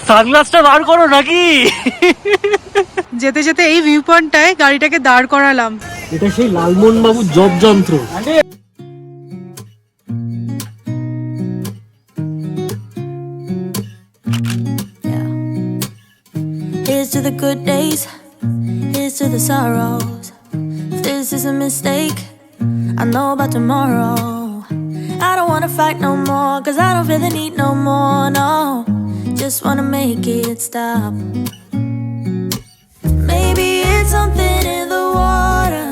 সানগ্লাসটা বার করো নাকি? যেতে যেতে এই ভিউ পয়েন্টটায় গাড়িটাকে দাঁড় করালাম। এটা সেই লালমোহন বাবু জব যন্ত্র। Here's to the good days, here's to the sorrows. If this is a mistake, I know about tomorrow. I don't wanna fight no more, cause I don't feel the need no more, no. Just wanna make it stop. Maybe it's something in the water,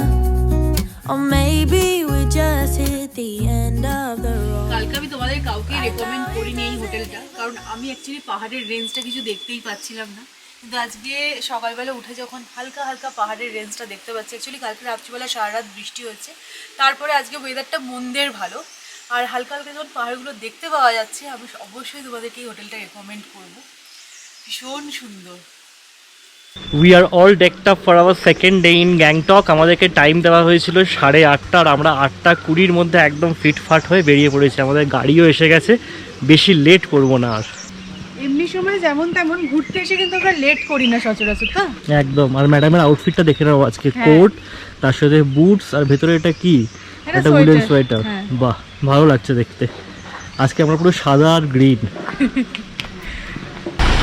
or maybe we just hit the end of the road. কালকে আমি তোমাদের কাউকে recommend করিনি এই হোটেলটা, কারণ আমি actually পাহাড়ের রেঞ্জটা কিছু দেখতেই পাচ্ছিলাম না। কিন্তু আজকে সকালবেলা উঠে যখন হালকা হালকা পাহাড়ের রেঞ্জটা দেখতে পাচ্ছি, অ্যাকচুয়ালি কালকে রাত্রিবেলা সারা রাত বৃষ্টি হচ্ছে, তারপরে আজকে ওয়েদারটা মন্দের ভালো, আর হালকা হালকা যখন পাহাড়গুলো দেখতে পাওয়া যাচ্ছে, আমি অবশ্যই তোমাদেরকে এই হোটেলটা রেকমেন্ড করবো। ভীষণ সুন্দর। We are all ডেকড up for our second day in Gangtok. আমাদেরকে টাইম দেওয়া হয়েছিল 8:30, আর আমরা 8:20 মধ্যে একদম ফিটফাট হয়ে বেরিয়ে পড়েছি। আমাদের গাড়িও এসে গেছে, বেশি লেট করব না আর। এমনি সময় যেমন তেমন ঘুরতে এসে কিন্তু আমরা লেট করি না সচরাচর, তো একদম। আর ম্যাডামের আউটফিটটা দেখে নাও আজকে, কোট তার সাথে বুটস, আর ভেতরে এটা কি, এটা উলেন সোয়েটার। বাহ, ভালো লাগছে দেখতে। আজকে আমরা পুরো সাদা আর green.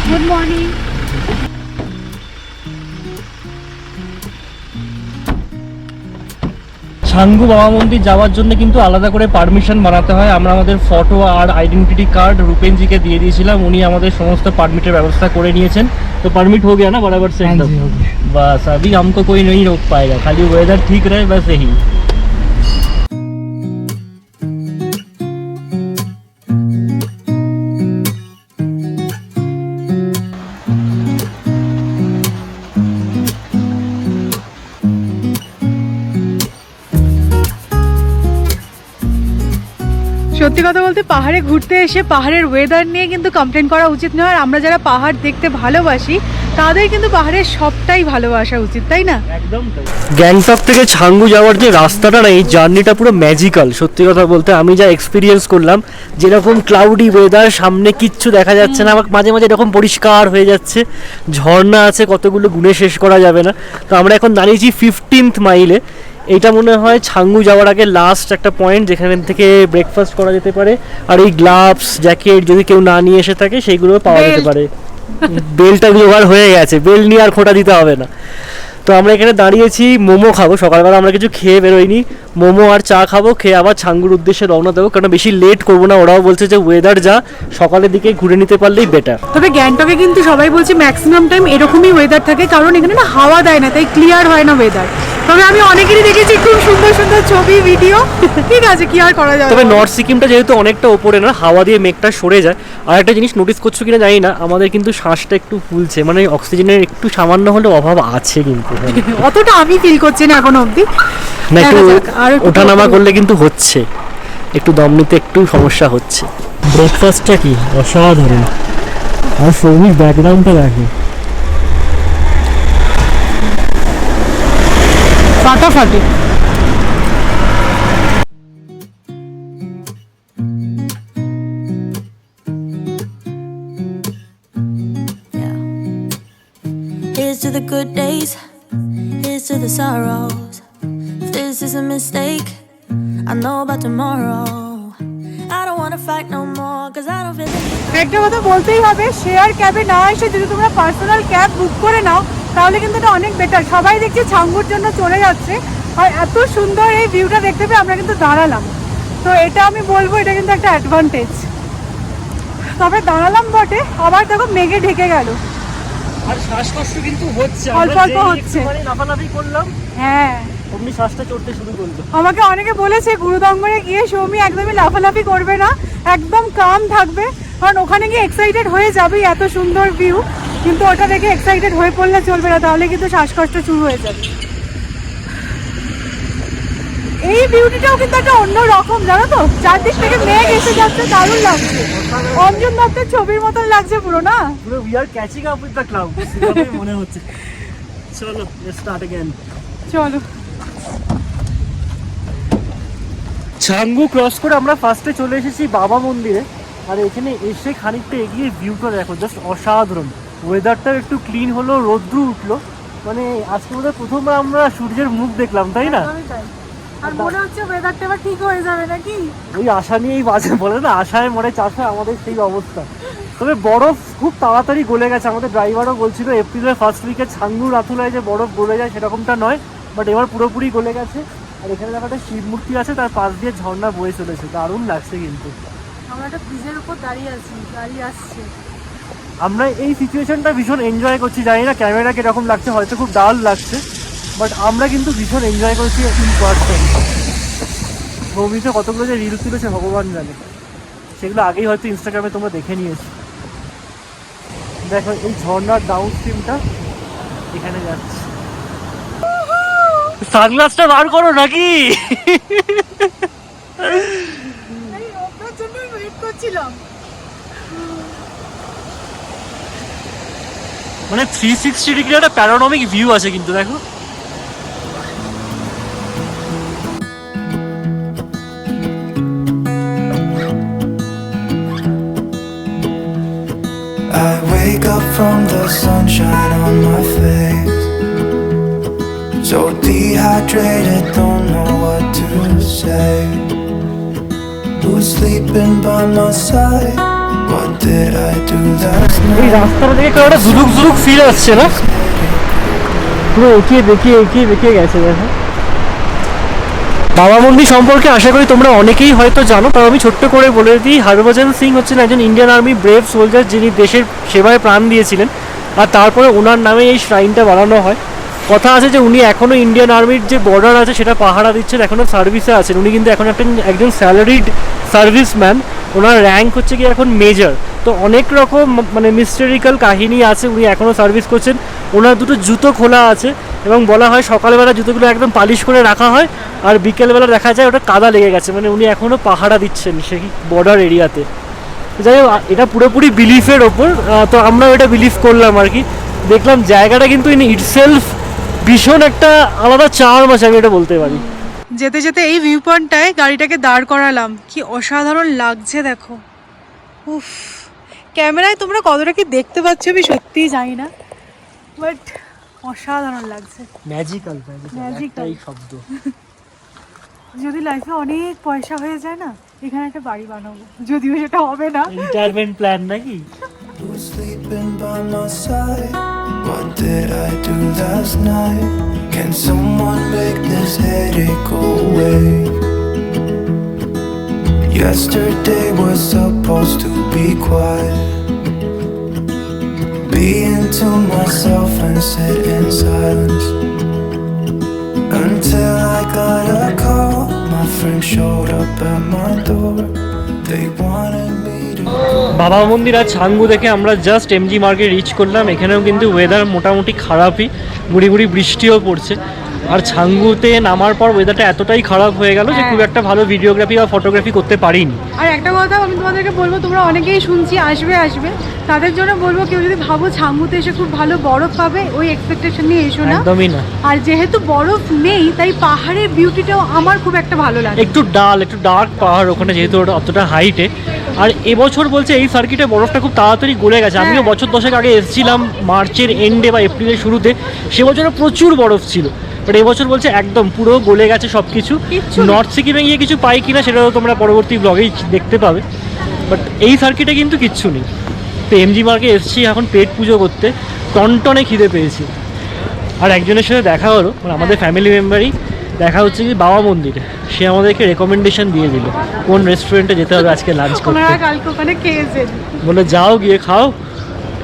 Good morning. Changu Baba Mandir যাওয়ার জন্য কিন্তু আলাদা করে পারমিশন বানাতে হয়। আমরা আমাদের ফটো আর আইডেন্টিটি কার্ড রূপেনজিকে দিয়ে দিয়েছিলাম, উনি আমাদের সমস্ত পারমিটের ব্যবস্থা করে নিয়েছেন। তো পারমিট हो गया ना बराबर से एकदम? बस अभी हमको कोई नहीं रोक पाएगा, खाली वेदर ठीक रहे बस यही। সত্যি কথা বলতে পাহাড়ে ঘুরতে এসে পাহাড়ের ওয়েদার নিয়ে কিন্তু কমপ্লেন করা উচিত নয়। আর আমরা যারা পাহাড় দেখতে ভালোবাসি তাদের কিন্তু পাহাড়ের সবটাই ভালোবাসা উচিত, তাই না? একদম। গ্যাংটক থেকে ছাঙ্গু যাওয়ার যে রাস্তাটা না, এই জার্নিটা পুরো ম্যাজিক্যাল। সত্যি কথা বলতে আমি যা এক্সপিরিয়েন্স করলাম, যেরকম ক্লাউডি ওয়েদার, সামনে কিচ্ছু দেখা যাচ্ছে না, আমার মাঝে মাঝে এরকম পরিষ্কার হয়ে যাচ্ছে, ঝর্ণা আছে কতগুলো, গুণে শেষ করা যাবে না। তো আমরা এখন দাঁড়িয়েছি 15th মাইলে। এইটা মনে হয় ছাঙ্গু যাওয়ার আগে লাস্ট একটা পয়েন্ট, যেখান থেকে ব্রেকফাস্ট করা যেতে পারে। আর এই গ্লাভস, জ্যাকেট যদি কেউ না নিয়ে এসে থাকে সেইগুলো পাওয়া যেতে পারে। বেলটা জোগাড় হয়ে গেছে, বেল নিয়ে আর খোঁটা দিতে হবে না। তো আমরা এখানে দাঁড়িয়েছি, মোমো খাবো। সকালবেলা আমরা কিছু খেয়ে বেরোইনি, মোমো আর চা খাবো, খেয়ে আবার ছাঙ্গুর উদ্দেশ্যে রওনা দেবো, কারণ বেশি লেট করবো না। ওরাও বলছে যে ওয়েদার যা, সকালের দিকে ঘুরে নিতে পারলেই বেটার। তবে গ্যাংটকে কিন্তু সবাই বলছে ম্যাক্সিমাম টাইম এরকমই ওয়েদার থাকে, কারণ এখানে না হাওয়া দেয় না, তাই ক্লিয়ার হয় না ওয়েদার। তবে আমি অনেকেরই দেখেছি খুব সুন্দর সুন্দর ছবি, ভিডিও। ঠিক আছে, কি আর করা যাবে। তবে নর্থ সিকিমটা যেহেতু অনেকটা ওপরে না, হাওয়া দিয়ে মেঘটা সরে যায়। আর একটা জিনিস নোটিস করছো কিনা জানি না, আমাদের কিন্তু শ্বাসটা একটু ফুলছে, মানে অক্সিজেনের একটু সামান্য হলেও অভাব আছে কিন্তু। অতটা আমি ফিল করছি না এখন অবধি, না একটু ওঠানামা করলে কিন্তু হচ্ছে, একটু দম নিতে একটু সমস্যা হচ্ছে। ব্রেকফাস্টটা কি অসাধারণ, আর সৌমির ব্যাকগ্রাউন্ডটা দেখো, ফাটাফাটি। Here's to the good days, here's to the sorrows. If this is a mistake, I know about tomorrow. I don't wanna fight no more, cause I don't feel it. একটা কথা বলতেই হবে, শেয়ার ক্যাবে না এসে যদি তোমরা পার্সোনাল ক্যাব বুক করে নাও তাহলে কিন্তু এটা অনেক বেটার। সবাই দেখছি ছাঙ্গুর জন্য চলে যাচ্ছে, আর এত সুন্দর এই ভিউটা দেখতে পেয়ে আমরা কিন্তু দাঁড়ালাম। তো এটা আমি বলবো, এটা কিন্তু একটা অ্যাডভান্টেজ। তবে দাঁড়ালাম বটে, আবার দেখো মেঘে ঢেকে গেল, আর শ্বাসকষ্ট কিন্তু হচ্ছে, অল্প অল্প হচ্ছে। লাফালাফি করলাম, হ্যাঁ অমনি শ্বাসটা চড়তে শুরু করলো। আমাকে অনেকে বলেছে গুরুদঙ্গরে গিয়ে সৌমি একদমই লাফালাফি করবে না, একদম কাম থাকবে, কারণ ওখানে গিয়ে এক্সাইটেড হয়ে যাবে, এত সুন্দর ভিউ। কিন্তু ওটা দেখে এক্সাইটেড হয়ে পড়লে চলবে না, তাহলে কিন্তু শ্বাসকষ্ট শুরু হয়ে যাবে। এই বিউটিটাও কিন্তু একটা অন্য রকম, জানো তো, চারদিক থেকে মেঘ এসে যাচ্ছে, দারুণ লাগছে। অঞ্জন দত্তের ছবির মতন লাগছে পুরো, না? পুরো we are catching up with the clouds মনে হচ্ছে। চলো লেটস স্টার্ট अगेन। চলো। ছাঙ্গু ক্রস করে আমরা ফার্স্টে চলে এসেছি বাবা মন্দিরে। আর এখানে এসে খানিকটা এগিয়ে ভিউটা দেখো, জাস্ট অসাধারণ। ওয়েদারটা একটু ক্লিন হলো, রোদ্রু উঠলো, মানে আজকে বোধহয় প্রথমবার আমরা সূর্যের মুখ দেখলাম, তাই না? আর মনে হচ্ছে ওয়েদারটা এবার ঠিক হয়ে যাবে নাকি, ওই আশা নিয়েই বাজে, বলে না আশায় মরে চাষে, আমাদের সেই অবস্থা। তবে বরফ খুব তাড়াতাড়ি গলে গেছে, আমাদের ড্রাইভারও বলছিল এপ্রিলের ফার্স্ট উইকে ছাঙ্গু রাতুলায় যে বরফ গলে যায় সেরকমটা নয়, বাট এবার পুরোপুরি গলে গেছে। আর এখানে দেখো একটা শিব মূর্তি আছে, তার পাশ দিয়ে ঝর্ণা বয়ে চলেছে, দারুণ লাগছে। কিন্তু আমরা একটা ব্রিজের উপর দাঁড়িয়ে আছি, গাড়ি আসছে। আমরা এই সিচুয়েশনটা ভীষণ এনজয় করছি, জানি না ক্যামেরা কিরকম লাগছে, হয়তো খুব ডাল লাগছে, বাট আমরা কিন্তু ভীষণ এনজয় করছি ইন পার্সন। সৌমিতে কতগুলো যে রিল তুলেছে ভগবান জানে, সেগুলো আগেই হয়তো ইনস্টাগ্রামে তোমরা দেখে নিয়েছো। দেখো এই ঝর্ণার ডাউন স্ট্রিমটা এখানে যাচ্ছে। সানগ্লাসটা বার করো নাকি? মানে 360 ডিগ্রি একটা প্যানোরামিক ভিউ আছে কিন্তু দেখো। I wake up from the sunshine on my face, so dehydrated, don't know what to say. Who's sleeping by my side? What did I do last এই night? রাস্তাটা দেখে একটা জুলুক জুলুক ফিল আসছে না, পুরো এঁকিয়ে বেঁকিয়ে গেছে দেখো। বাবা মন্দির সম্পর্কে আশা করি তোমরা অনেকেই হয়তো জানো, তাও আমি ছোট্ট করে বলে দিই। হরভজন সিং হচ্ছেন একজন ইন্ডিয়ান আর্মি ব্রেভ সোলজার, যিনি দেশের সেবায় প্রাণ দিয়েছিলেন, আর তারপরে ওনার নামে এই শ্রাইনটা বানানো হয়। কথা আছে যে উনি এখনও ইন্ডিয়ান আর্মির যে বর্ডার আছে সেটা পাহারা দিচ্ছেন, এখনও সার্ভিসে আছেন উনি, কিন্তু এখন একজন স্যালারিড সার্ভিসম্যান। ওনার র্যাঙ্ক হচ্ছে কি এখন মেজর। তো অনেক রকম মানে মিস্টেরিক্যাল কাহিনী আছে, উনি এখনও সার্ভিস করছেন। ওনার দুটো জুতো খোলা আছে এবং বলা হয় সকালবেলা জুতোগুলো একদম পালিশ করে রাখা হয়, আর বিকেলবেলা দেখা যায় ওটা কাদা লেগে গেছে, মানে উনি এখনও পাহারা দিচ্ছেন সেই বর্ডার এরিয়াতে। যাই হোক, এটা পুরোপুরি বিলিফের ওপর, তো আমরা এটা বিলিভ করলাম আর কি। দেখলাম জায়গাটা কিন্তু ইন ইটসেলফ ভীষণ একটা আলাদা চার্ম আছে, আমি এটা বলতে পারি। যেতে যেতে এই ভিউ পয়েন্টটায় গাড়িটাকে দাঁড় করালাম, কি অসাধারণ লাগছে দেখো। উফ, ক্যামেরায় তোমরা কতটা কি দেখতে পাচ্ছ আমি সত্যিই জানি না, বাট অসাধারণ লাগছে। ম্যাজিক্যাল এই শব্দ। যদি লাইফে অনেক পয়সা হয়ে যায় না, এখানে একটা বাড়ি বানাবো, যদিও সেটা হবে না। রিটায়ারমেন্ট প্ল্যান নাকি? Who's sleeping by my side? What did I do last night? Can someone make this headache go away? Yesterday was supposed to be quiet, being to myself and sit in silence, until I got a call. My friend showed up at my door. They wanted me to বাবা মন্দির আর ছাঙ্গু দেখে আমরা just MG মার্কে rich করলাম। এখানেও কিন্তু weather মোটামুটি খারাপই, গুড়ি গুড়ি বৃষ্টিও পড়ছে। আর ছাঙ্গুতে নামার পর ওয়েদারটা এতটাই খারাপ হয়ে গেল যে খুব একটা ভালো ভিডিওগ্রাফি বা ফটোগ্রাফি করতে পারিনি। আর একটা কথা আমি তোমাদেরকে বলবো, তোমরা অনেকেই শুনছি আসবে, তাদের জন্য বলবো কেউ যদি ভাবো ছাঙ্গুতে এসে খুব ভালো বরফ পাবে, ওই এক্সপেকটেশন নিয়ে এসো না, একদমই না। আর যেহেতু বরফ নেই তাই পাহাড়ের বিউটিটাও আমার খুব একটা ভালো লাগে। একটু ডার্ক পাহাড় ওখানে, যেহেতু ওটা অতটা হাইটে। আর এবছর বলছে এই সার্কিটে বরফটা খুব তাড়াতাড়ি গলে গেছে। আমিও বছর দশেক আগে এসেছিলাম মার্চের এন্ডে বা এপ্রিলের শুরুতে, সে বছরে প্রচুর বরফ ছিল, বাট এবছর বলছে একদম পুরো গলে গেছে সব কিছু। নর্থ সিকিমে গিয়ে কিছু পাই কিনা সেটাও তোমরা পরবর্তী ব্লগেই দেখতে পাবে, বাট এই সার্কিটে কিন্তু কিচ্ছু নেই। তো এমজি মার্কে এসেছি এখন পেট পুজো করতে, টনটনে খিদে পেয়েছি। আর একজনের সাথে দেখা হলো, মানে আমাদের ফ্যামিলি মেম্বারই দেখা হচ্ছে কি বাবা মন্দির, সে আমাদেরকে রেকমেন্ডেশন দিয়ে দিল কোন রেস্টুরেন্টে যেতে হবে আজকে লাঞ্চ করতে। কালকে ওখানে খেয়েছেন, বলে যাও গিয়ে খাও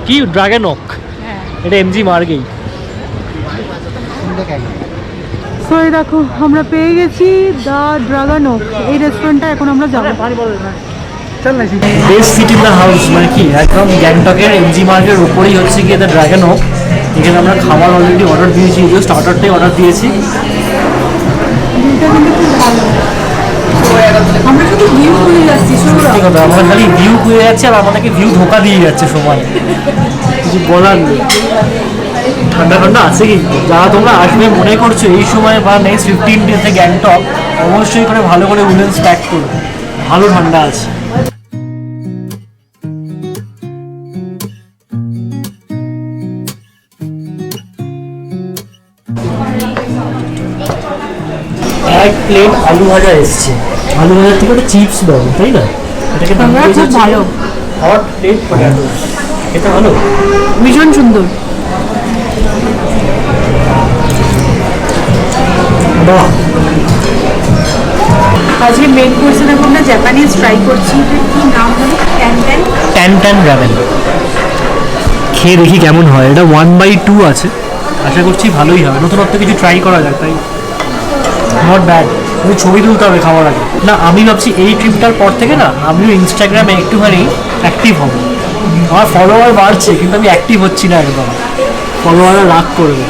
কি ড্রাগনক, এটা এমজি মার্গেই। সো দেখো আমরা পেয়ে গেছি দ্য ড্রাগনক, এই রেস্টুরেন্টটা এখন আমরা যাবো। Best seat in the house, মানে কি একদম গ্যাংটকের এমজি মার্গের উপরেই হচ্ছে গিয়ে দ্য ড্রাগনক। এখানে আমরা খাবার অলরেডি অর্ডার দিয়েছি, যদিও স্টার্টারটাই অর্ডার দিয়েছি। আমরা শুধু ভিউ খুঁজে যাচ্ছি, সত্যি কথা, আমরা খালি ভিউ খুঁজে যাচ্ছে আর আমাদেরকে ভিউ ধোকা দিয়ে যাচ্ছে সময়, কিছু বলার নেই। ঠান্ডা ঠান্ডা আছে কিন্তু, যারা তোমরা আসবে মনে করছো এই সময় বা নেক্সট 15 ডেজে গ্যাংটক, অবশ্যই করে ভালো করে উলেন্স প্যাক করো, ভালো ঠান্ডা আছে। প্লেন আলু ভাজা এসছে, আলু ভাজার থেকে একটা চিপস দেবো, তাই না? এটাকে খুব ভালো, হট প্লেন পটেটো, এটা ভালো, ভীষণ সুন্দর। বাহ। আজকে মেন কোর্সে দেখো আমরা জাপানিজ ট্রাই করছি, কি নাম হলো ট্যান ট্যান রামেন। খেয়ে দেখি কেমন হয়। এটা 1/2 আছে, আশা করছি ভালোই হবে। নতুনত্ব কিছু ট্রাই করা যায়, তাই নট ব্যাড। তুমি ছবি তুলতে হবে খাওয়ার আগে। না আমি ভাবছি এই ট্রিপটার পর থেকে না আমিও ইনস্টাগ্রামে একটুখানি অ্যাক্টিভ হব। আমার ফলোয়ার বাড়ছে কিন্তু আমি অ্যাক্টিভ হচ্ছি না একদম, ফলোয়াররা রাগ করবে।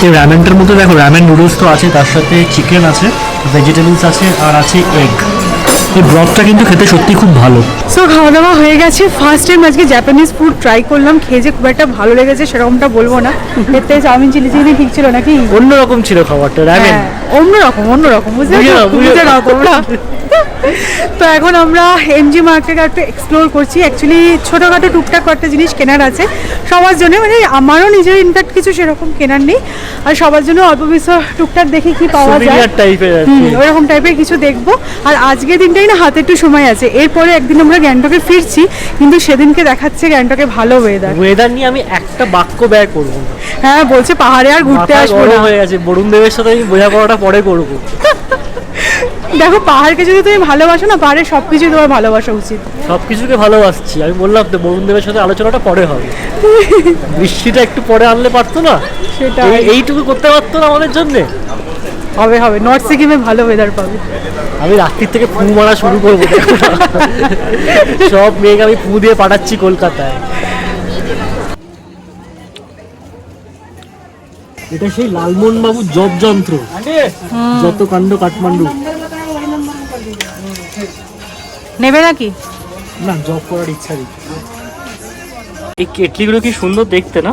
এই র্যামেনটার মধ্যে দেখো র্যামেন নুডলস তো আছে, তার সাথে চিকেন আছে, ভেজিটেবলস আছে, আর আছে এগ। এই ব্রথটা কিন্তু খেতে সত্যি খুব ভালো। সো খাওয়া দাওয়া হয়ে গেছে। ফার্স্ট টাইম আজকে জাপানিজ ফুড ট্রাই করলাম, খেয়ে যে খুব একটা ভালো লেগেছে সেরকমটা বলবো না। এতে চাউমিন চিলি চিকেন ঠিক ছিল নাকি, অন্যরকম ছিল খাবারটা, র্যামেন অন্যরকম বুঝতে না তোমরা। তো এখন আমরা এমজি মার্কেট একটু এক্সপ্লোর করছি। অ্যাকচুয়ালি ছোটোখাটো টুকটাক কয়েকটা জিনিস কেনার আছে সবার জন্য, মানে আমারও নিজের ইনফ্যাক্ট কিছু সেরকম কেনার নেই, আর সবার জন্য অল্প কিছু টুকটাক দেখি কি পাওয়া যায়, ওরকম টাইপের কিছু দেখবো। আর আজকের দিনটাই না হাতে একটু সময় আছে, এরপরে একদিন আমরা গ্যাংটকে ফিরছি, কিন্তু সেদিনকে দেখাচ্ছে গ্যাংটকে ভালো ওয়েদার নিয়ে আমি একটা বাক্য ব্যয় করবো। হ্যাঁ বলছে পাহাড়ে আর ঘুরতে আসবো না, হয়ে গেছে। বরুণ দেবের সাথে আমি বোঝাপড়াটা পরে করবো। দেখো পাহাড়কে যদি তুমি ভালোবাসো না, পাহাড়ের সবকিছু তোমার ভালোবাসা উচিত। সবকিছুকে ভালোবাসছি, আমি বললাম তো বরুণ দেবের সাথে আলোচনাটা পরে হবে। বৃষ্টিটা একটু পরে আনলে পারতো না? সেটা এইটুকু করতে পারতো না আমাদের জন্য। হবে হবে, নর্থ সিকিমে ভালো ওয়েদার পাবে। আমি রাত্রির থেকে ফু মারা শুরু করবো, সব মেয়েকে আমি ফু দিয়ে পাঠাচ্ছি কলকাতায়। এটা সেই লালমোহন বাবুর জব যন্ত্র, যত কাণ্ড কাঠমান্ডু। নেবে নাকি? না, জব করার ইচ্ছা নেই। এই কেটলিগুলো কি সুন্দর দেখতে না?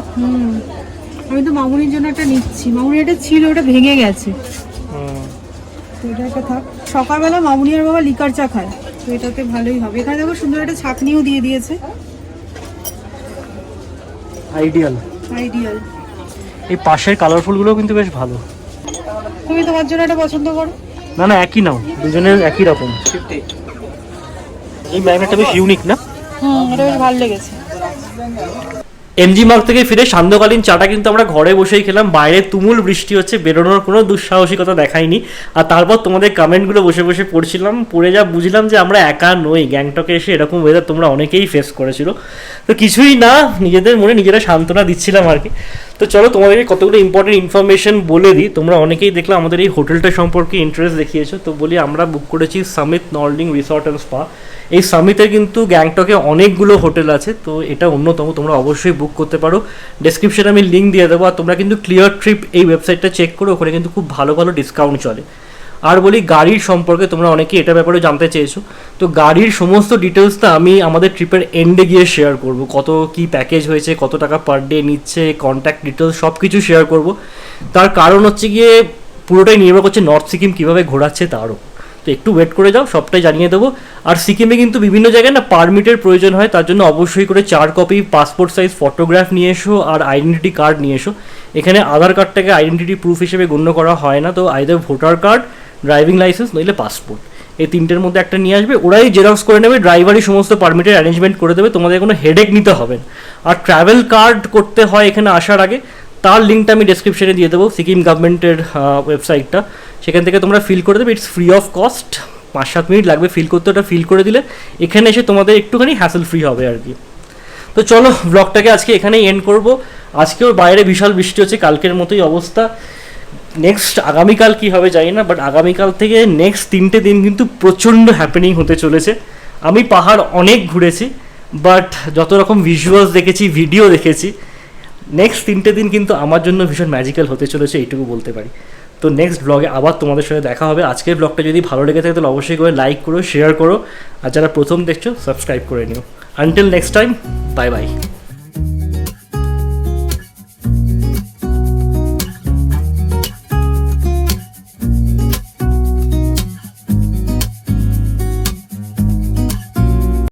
আমি তো মামুনির জন্য একটা নিচ্ছি, মামুনি এটা ছিল, ওটা ভেঙে গেছে, তো এটা একটা থাক। সকালবেলা মামুনি আর বাবা লিকার চা খায়, তো এটাতে ভালোই হবে। এখানে দেখো সুন্দর একটা ছাঁকনিও দিয়ে দিয়েছে, আইডিয়াল। এই পাশের কালারফুল গুলো কিন্তু বেশ ভালো। তুমি তোমার জন্য এটা পছন্দ করো? না না, একই নাও, দুজনের একই রকম। এই ম্যাগনেটটা বেশ ইউনিক না? এটা বেশ ভালো লেগেছে। এমজি মার্গ থেকে ফিরে সান্ধ্যকালীন চাটা কিন্তু আমরা ঘরে বসেই খেলাম। বাইরে তুমুল বৃষ্টি হচ্ছে, বেরোনোর কোনো দুঃসাহসিকতা দেখায়নি। আর তারপর তোমাদের কমেন্টগুলো বসে বসে পড়ছিলাম, পড়ে যা বুঝলাম যে আমরা একা নই, গ্যাংটকে এসে এরকম ওয়েদার তোমরা অনেকেই ফেস করেছিল। তো কিছুই না, নিজেদের মনে নিজেরা সান্ত্বনা দিচ্ছিলাম আর কি। তো চলো তোমাদেরকে কতগুলো ইম্পর্টেন্ট ইনফরমেশন বলে দিই। তোমরা অনেকেই দেখলাম আমাদের এই হোটেলটা সম্পর্কে ইন্টারেস্ট দেখিয়েছো, তো বলি আমরা বুক করেছি সামিত নর্ডিং রিসর্ট অ্যান্ড স্পা। এই সামিতের কিন্তু গ্যাংটকে অনেকগুলো হোটেল আছে, তো এটা অন্যতম, তোমরা অবশ্যই বুক করতে পারো। ডেসক্রিপশনে আমি লিঙ্ক দিয়ে দেবো, আর তোমরা কিন্তু ক্লিয়ার ট্রিপ এই ওয়েবসাইটটা চেক করো, ওখানে কিন্তু খুব ভালো ভালো ডিসকাউন্ট চলে। আর বলি গাড়ির সম্পর্কে, তোমরা অনেকেই এটা ব্যাপারে জানতে চেয়েছো, তো গাড়ির সমস্ত ডিটেলসটা আমি আমাদের ট্রিপের এন্ডে গিয়ে শেয়ার করব। কত কি প্যাকেজ হয়েছে, কত টাকা পার ডে নিচ্ছে, কন্ট্যাক্ট ডিটেলস সব কিছু শেয়ার করব। তার কারণ হচ্ছে গিয়ে পুরোটাই নির্ভর করছে নর্থ সিকিম কীভাবে ঘোরাচ্ছে তারও। তো একটু ওয়েট করে যাও, সবটাই জানিয়ে দেবো। আর সিকিমে কিন্তু বিভিন্ন জায়গায় না পারমিটের প্রয়োজন হয়, তার জন্য অবশ্যই করে 4 কপি পাসপোর্ট সাইজ ফটোগ্রাফ নিয়ে এসো আর আইডেন্টিটি কার্ড নিয়ে এসো। এখানে আধার কার্ডটাকে আইডেন্টিটি প্রুফ হিসেবে গণ্য করা হয় না, তো either voter card, driving licence নইলে পাসপোর্ট, এই তিনটের মধ্যে একটা নিয়ে আসবে। ওরাই জেরক্স করে নেবে, ড্রাইভারই সমস্ত পারমিটের অ্যারেঞ্জমেন্ট করে দেবে, তোমাদের কোনো হেডেক নিতে হবে না। আর ট্রাভেল কার্ড করতে হয় এখানে আসার আগে, তার লিঙ্কটা আমি ডেসক্রিপশনে দিয়ে দেবো, সিকিম গভর্নমেন্টের ওয়েবসাইটটা, সেখান থেকে তোমরা ফিল করে দেবে। It's free of cost, 5-7 minute লাগবে ফিল করতে, ওটা ফিল করে দিলে এখানে এসে তোমাদের একটুখানি হ্যাসেল ফ্রি হবে আর কি। তো চলো ব্লগটাকে আজকে এখানেই এন্ড করবো। আজকেও বাইরে বিশাল বৃষ্টি হচ্ছে, কালকের মতোই অবস্থা। নেক্সট আগামীকাল কী হবে জানি না, বাট আগামীকাল থেকে নেক্সট 3টে দিন কিন্তু প্রচণ্ড হ্যাপেনিং হতে চলেছে। আমি পাহাড় অনেক ঘুরেছি, বাট যত রকম ভিজুয়ালস দেখেছি, ভিডিও দেখেছি, নেক্সট 3টে দিন কিন্তু আমার জন্য ভীষণ ম্যাজিক্যাল হতে চলেছে, এইটুকু বলতে পারি। তো নেক্সট ব্লগে আবার তোমাদের সাথে দেখা হবে। আজকের ব্লগটা যদি ভালো লেগে থাকে তাহলে অবশ্যই করে লাইক করো, শেয়ার করো, আর যারা প্রথম দেখছো সাবস্ক্রাইব করে নিও। Until next time, bye bye.